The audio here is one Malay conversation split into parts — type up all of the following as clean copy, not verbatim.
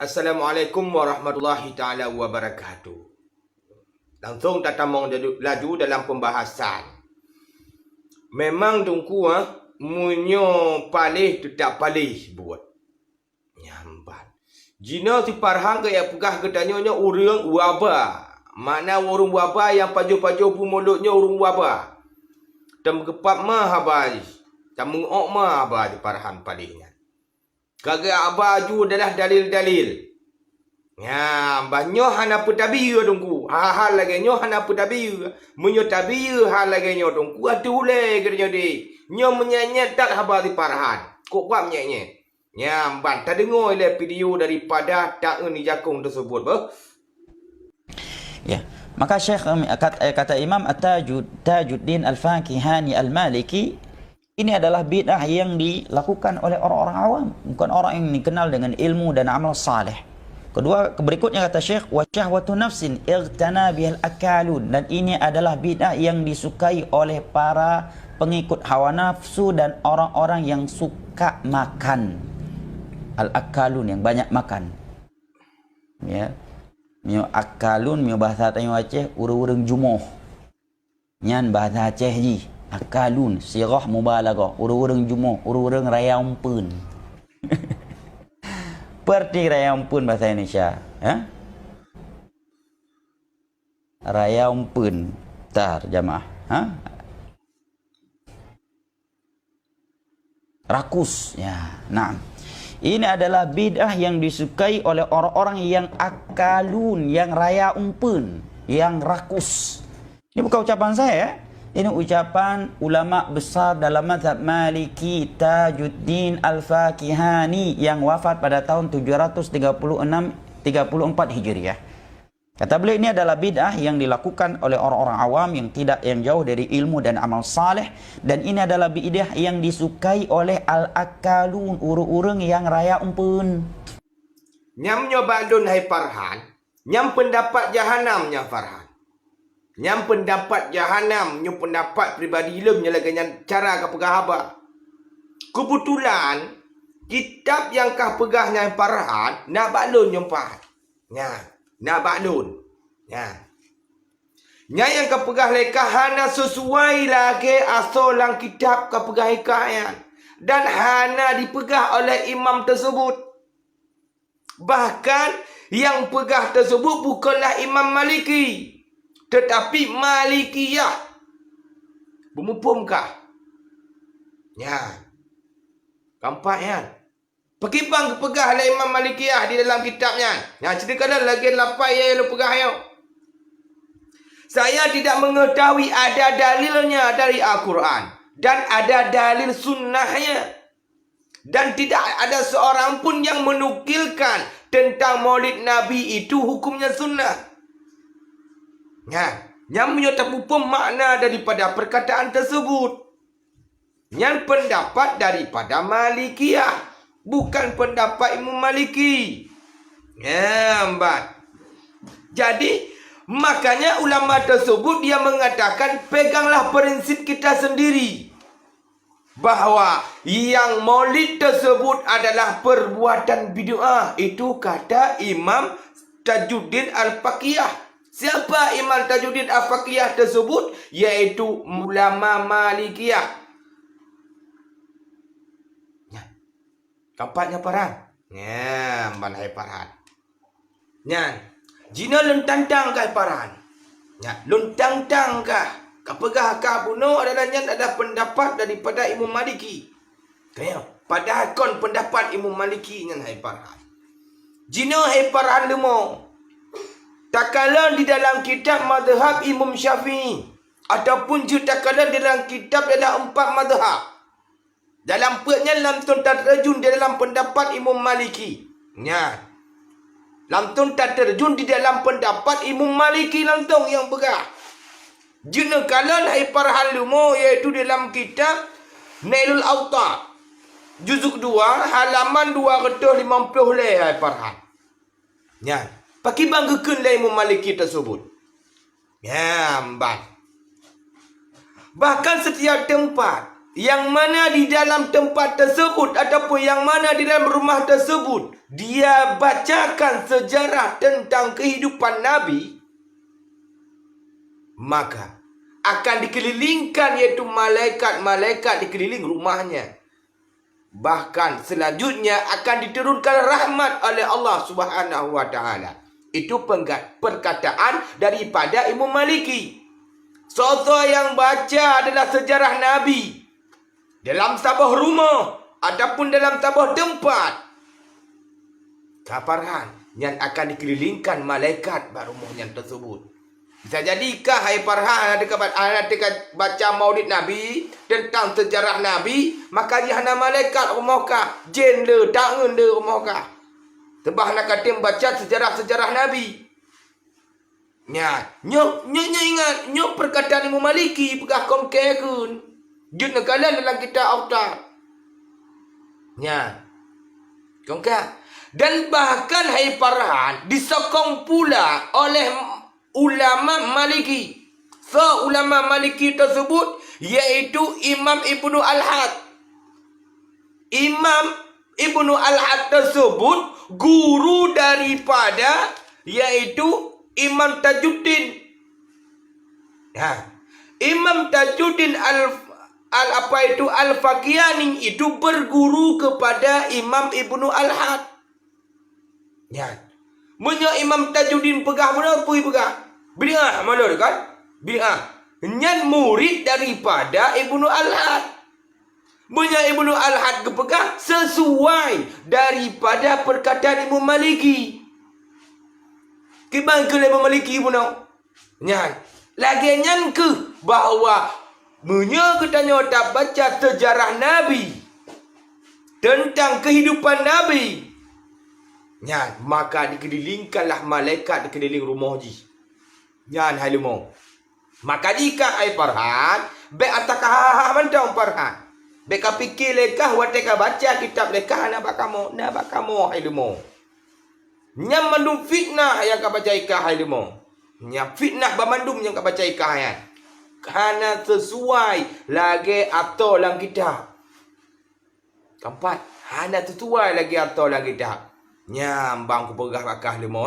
Assalamualaikum warahmatullahi ta'ala wabarakatuh. Langsung tatamong laju dalam pembahasan. Memang tungku munyo palih tetap palih buat. Nyambat. Jina si parhang kaya pegah ketanyonya urang wabah. Mana urung wabah yang paju-paju pumulutnya urung wabah. Tem kepap mah habai. Tem mengok mah habai parhang palihnya. Kagak abaju adalah dalil-dalil. Ya, banyak hana putabiu dongku. Hal lagi nyo hana putabiu. Menyo tabiu hal lagi nyo dongku. Atule kerja di. Nyo menyanyat tak habar di parahan. Kok buat menyanyat? Ya, ban tak dengar le video daripada tak ni jakung tersebut bah. Ya, maka Syekh kata Imam Tajuddin Al-Fakihani Al-Maliki, ini adalah bid'ah yang dilakukan oleh orang-orang awam, bukan orang yang dikenal dengan ilmu dan amal saleh. Kedua, berikutnya kata Syekh, wa syahwatu nafsin ightana bihal akalun, dan ini adalah bid'ah yang disukai oleh para pengikut hawa nafsu dan orang-orang yang suka makan. Al-akalun, yang banyak makan. Ya. Mio akalun, mio bahasa Tanjung Aceh urang-urang jumoh. Nyan bahasa Aceh ji. Akalun, sirah mubalaghah, urang-urang jumoh, urang-urang raya umpun. Perti raya umpun bahasa Indonesia, ya? Raya umpun. Tar jamaah, ha? Rakus, ya. Nah, ini adalah bid'ah yang disukai oleh orang-orang yang akalun, yang raya umpun, yang rakus. Ini bukan ucapan saya, ya? Ini ucapan ulama besar dalam mazhab Maliki, Tajuddin Al-Fakihani, yang wafat pada tahun 734 Hijriah. Kata beliau, ini adalah bid'ah yang dilakukan oleh orang-orang awam yang jauh dari ilmu dan amal saleh, dan ini adalah bid'ah yang disukai oleh al-akalun, urang-urang yang raya umpun. Nyam nyoba dun hai Farhan, nyam pendapat jahanamnya Farhan. Nyam pendapat jahanam, nyam pendapat pribadi ilmnya lagi yang cara kau pegah apa. Kebetulan kitab yang kau pegahnya Farhan nak balun nyempat. Nak balun. Nya yang kau pegah leka hana sesuai lagi asal lang kitab kau pegah hikayat, dan hana dipegah oleh imam tersebut. Bahkan yang pegah tersebut bukanlah Imam Maliki, tetapi Malikiyah. Bermupumkah? Ya. Kampak ya. Pergi bang pegah lah Imam Malikiyah di dalam kitabnya. Ya, ceritakan lagi lapai yang lu pegah yo. Saya tidak mengetahui ada dalilnya dari Al-Quran dan ada dalil sunnahnya. Dan tidak ada seorang pun yang menukilkan tentang maulid Nabi itu hukumnya sunnah. Yang menyatakan makna daripada perkataan tersebut. Yang pendapat daripada Malikiyah, bukan pendapat Imam Maliki. Jadi makanya ulama tersebut dia mengatakan peganglah prinsip kita sendiri, bahawa yang maulid tersebut adalah perbuatan bid'ah. Itu kata Imam Tajuddin Al-Fakihah. Siapa Imam Tajuddin Al-Fakihah tersebut? Yaitu ulama Malikiyah. Kampaknya Farhan. Banhai Farhan. Jina lentang-tang kah Farhan? Lentang-tang kah? Kapegah kah bunuh adalah ada pendapat daripada Imam Maliki. Kaya padahal kon pendapat Imam Maliki ngan hai Farhan. Jina hai Farhan lemo. Tak kala di dalam kitab mazhab Imam Syafi'i, ataupun juga tak kala di dalam kitab ada 4 mazhab. Dalam pernya lamtun tak terjun di dalam pendapat Imam Maliki. Lamtun tak terjun di dalam pendapat Imam Maliki lamtung yang pegah. Jena kala hai Farhan lumo, iaitu dalam kitab Nailul Awtar, juzuk 2 halaman 250 le hai Farhan. Pakai banggakan lah Imam Maliki tersebut. Bahkan setiap tempat yang mana di dalam tempat tersebut ataupun yang mana di dalam rumah tersebut dia bacakan sejarah tentang kehidupan Nabi, maka akan dikelilingkan iaitu malaikat-malaikat dikeliling rumahnya. Bahkan selanjutnya akan diturunkan rahmat oleh Allah Subhanahu wa taala. Itu perkataan daripada Imam Maliki. Sosok yang baca adalah sejarah Nabi dalam sebuah rumah ataupun dalam sebuah tempat, Kaparhan yang akan dikelilingkan malaikat rumahnya tersebut. Bisa jadikah hai Farhan ada baca maulid Nabi tentang sejarah Nabi, maka dia hana malaikat rumahkah, jin le, tangan le rumahkah. Sebab nak kata baca sejarah-sejarah Nabi. Nyok ingat, nyok perkataan Imam Maliki pegah kom kekun. Jun nekalan dalam kitab Autar. Kongkak. Dan bahkan hai Farhan disokong pula oleh ulama Maliki. So ulama Maliki tersebut yaitu Imam Ibnu Al-Had. Imam Ibnu Al-Had tersebut guru daripada yaitu Imam Tajuddin. Imam Tajuddin Al-Fakihani itu berguru kepada Imam Ibnu Al-Had. Menyo Imam Tajuddin pegah mana pui pegah? Bid'ah mana dekat? Bid'ah. Nyan murid daripada Ibnu Al-Had. Menyo Ibnu Al-Had kepegah sesuai daripada perkataan Imam Maliki. Kibang ke Imam Maliki pun nyan. Lagi nyan ke bahawa menyo katanya tak baca sejarah Nabi tentang kehidupan Nabi. Maka dikelilingkanlah malaikat dikeliling rumah ji. Hai lumo. Maka jika ai Farhan, be atakah mantau Farhan. Be ka fikir lekah wateka baca kitab lekah nak bakamo hai lumo. Nyam mandum fitnah yang ka baca ikah hai lumo. Nyam fitnah bamandum yang ka baca ikah ya. Karena sesuai lagi atau dalam kitab. Keempat, hana sesuai lagi atau dalam kitab. Bang ku pegah bakah lemo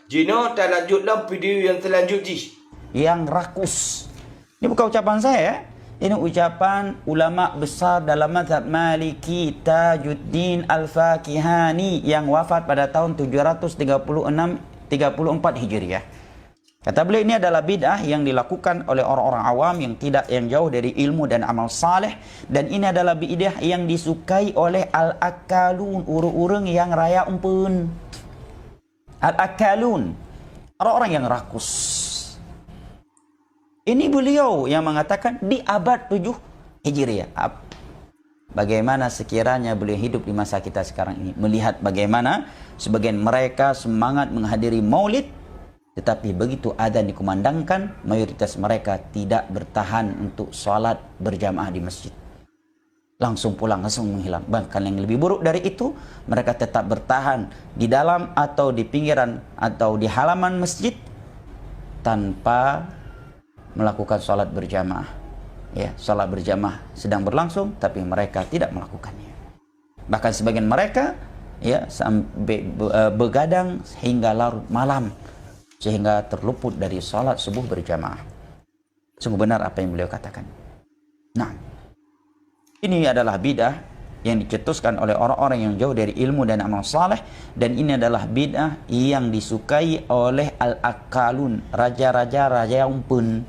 Jino tak lanjutlah video yang selanjutnya. Yang rakus. Ini bukan ucapan saya. Ini ucapan ulama besar dalam mazhab Maliki, Tajuddin Al-Fakihani yang wafat pada tahun 734 Hijriah. Kata beliau, ini adalah bid'ah yang dilakukan oleh orang-orang awam yang jauh dari ilmu dan amal saleh, dan ini adalah bid'ah yang disukai oleh al-akalun, orang-orang yang raya umpun. Al-akalun, orang-orang yang rakus. Ini beliau yang mengatakan di abad 7 Hijriah. Bagaimana sekiranya beliau hidup di masa kita sekarang ini, melihat bagaimana sebagian mereka semangat menghadiri maulid, tetapi begitu adzan dikumandangkan, mayoritas mereka tidak bertahan untuk sholat berjamaah di masjid. Langsung pulang, langsung menghilang. Bahkan yang lebih buruk dari itu, mereka tetap bertahan di dalam atau di pinggiran atau di halaman masjid tanpa melakukan sholat berjamaah. Sholat berjamaah sedang berlangsung, tapi mereka tidak melakukannya. Bahkan sebagian mereka sampai begadang hingga larut malam, sehingga terluput dari salat subuh berjamaah. Sungguh benar apa yang beliau katakan. Ini adalah bid'ah yang dicetuskan oleh orang-orang yang jauh dari ilmu dan amal saleh, dan ini adalah bid'ah yang disukai oleh al-akalun, raja-raja raya umpun,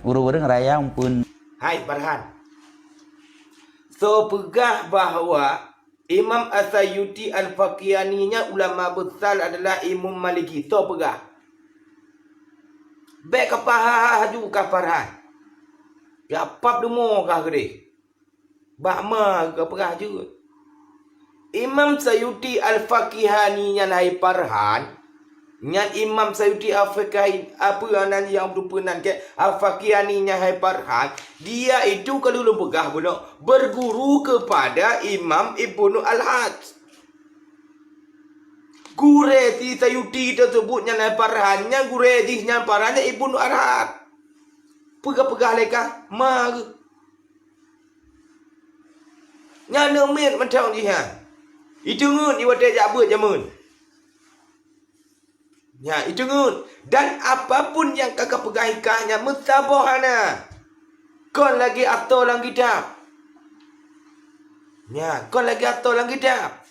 urang-urang raya umpun. Hai Farhan. So pegah bahawa Imam As-Sayyuti Al-Fakihani-nya ulama besar adalah Imam Maliki. So pegah. Baik kapah haju kafarhan. Ya pap demo kah gede. Bahma ke perah juga. Imam Sayyuti Al-Fakihani nya hai Farhan. Nyan Imam Sayyuti Al-Fakihani apa yang berpenan ke Al-Fakihani nya hai Farhan. Dia itu kalau lu pegah berguru kepada Imam Ibnu Al-Had. Gure ti Sayyuti tersebutnya nai Farhannya gure ti nya Farhannya Ibnu Al-Had. Pegah-pegah leka mag. Nyana min macam dia. Itu ngun iwate jabu jamun. Ya, itu ngun. Dan apapun yang kakak pegahikahnya mutabahana. Kon lagi atau lang kitab. Ya, kon lagi atau lang kitab.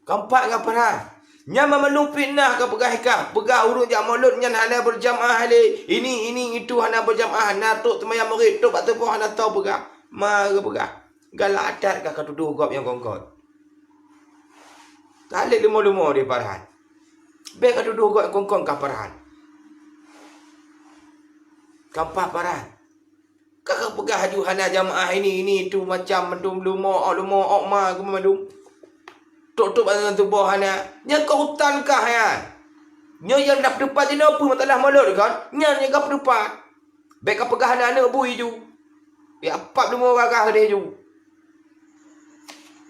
Keempat kapara. Nya memelupin nah ke pegahikah. Pegah urut jak mulut nya hana berjamaah le. Ini itu hana berjamaah. Natuk temayang murid tu pak tepoh hana tahu pegah. Mara pegah. Galak adat kakak tuduh gop yang kongkot. Kalik lumo-lumo dia parahan. Baik ada dua gok kongkong kah parahan. Kampah parahan. Kakak pegah haju hana jamaah ini itu macam mendum lumo okma kemandum. Tok pasal tubuh hana. Nya kau hutan kah ya? Nya yang dak depan je apa masalah mulut kan? Nya yang kau depan. Baik kau pegah hana bui ju. Ya apa lumo bakah dia ju.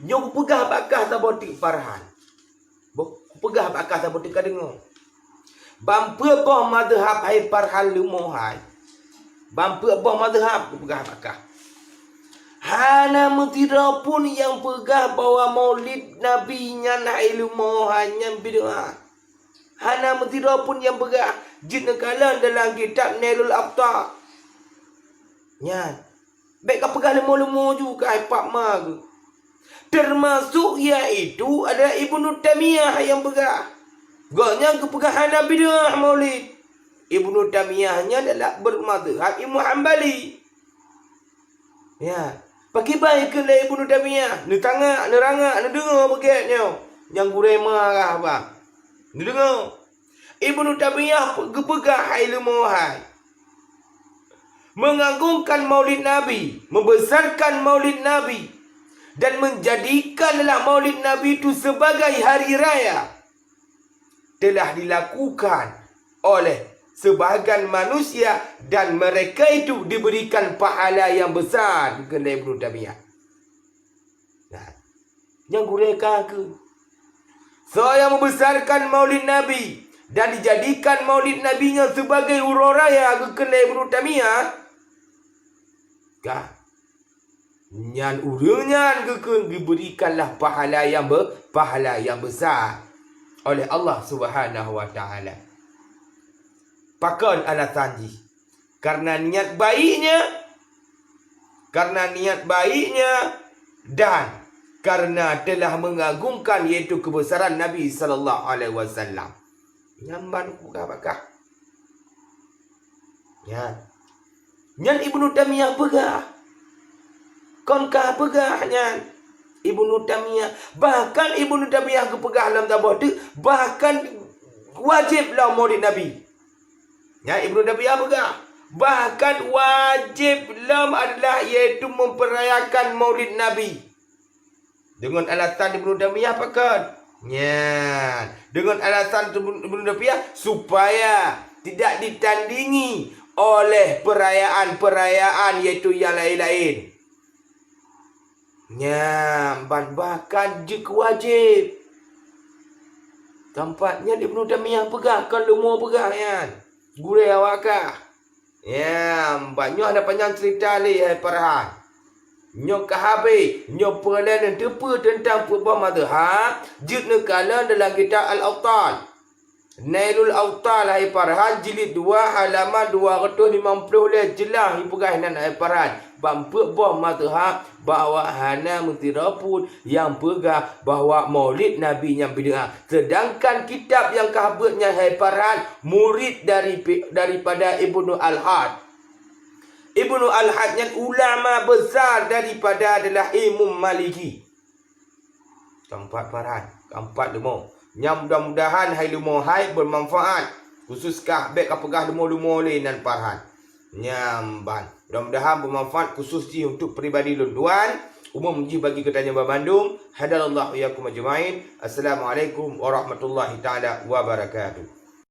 Nya pegah bakah sabotik parahan. Pegah bakah sabotik ka dengar. Bampu boh madhab hai parhal lumo hai. Bampu boh madhab pegah bakah. Hana mutira pun yang pegah bawa maulid Nabi nya hai lumo hanya bid'ah. Hana mutira pun yang pegah jin kalan dalam kitab Nailul Awtar. Nya. Baik ka pegah lumo-lumo juga hai pak mag. Termasuk iaitu adalah Ibnu Taimiyah yang pegah. Gaknya kepegahan bid'ah maulid. Ibnu Taimiyahnya adalah bermadhab Imam Hanbali. Ya, pakai baik ke lah Ibnu Taimiyah. Ni tangak, ni rangak, ni dengar bagainya. Yang gurema kah apa? Ni dengar. Ibnu Taimiyah kepegah ilmu hai. Mengagungkan maulid Nabi, membesarkan maulid Nabi. Dan menjadikanlah maulid Nabi itu sebagai hari raya. Telah dilakukan oleh sebahagian manusia. Dan mereka itu diberikan pahala yang besar. Kena Ibnu Taimiyah. Nah, yang gureka ke? Saya membesarkan maulid Nabi. Dan dijadikan maulid Nabinya sebagai huru raya. Kena Ibnu Taimiyah. Kah? Nyan urunyan kekun diberikanlah pahala yang besar oleh Allah Subhanahu wa taala. Pakon alasanji karena niat baiknya dan karena telah mengagungkan iaitu kebesaran Nabi sallallahu alaihi wasallam. Nyamban bakah. Ya. Nyan Ibnu Taimiyah pegah. Konkah pegahnya Ibnu Taimiyah. Bahkan Ibnu Taimiyah kepegah dalam tabah tu. Bahkan wajiblah maulid Nabi. Ya, Ibnu Taimiyah pegah. Bahkan wajiblah adalah iaitu memperayakan maulid Nabi. Dengan alasan Ibnu Taimiyah pakan. Ya, dengan alasan Ibnu Taimiyah supaya tidak ditandingi oleh perayaan-perayaan iaitu yang lain-lain. Nya, bahkan jika wajib. Tempatnya Ibnu Taimiyah pegah. Kalau mau pegah kan. Gurih awakah. Ya, banyak ada panjang cerita ni parahan. Nyok kahabe, nyok perlahan dan tepa tentang perubahan madhab. Jid nekala dalam kitab Al-Awtar. Nailul Awtar hai parahan jilid 2 halaman 250 jelas hipugahinan hai parahan. Bampu boh madhab bahawa hana mentirapun yang pegah bahawa maulid Nabi yang bid'ah. Sedangkan kitab yang kahabutnya hai parahan murid daripada Ibnu Al-Had. Ibnu Al-Had yang ulama besar daripada adalah Imam Maliki. Keempat parahan, keempat lemo. Yang mudah-mudahan hai lumo hai bermanfaat. Khususkah baik apakah lumo-lumo dan parahan. Nyamban. Mudah-mudahan bermanfaat khusus untuk peribadi lunduan. Umum bagi ketanya Bandung. Hadalallahu iyyakum ajmain. Assalamualaikum warahmatullahi taala wabarakatuh.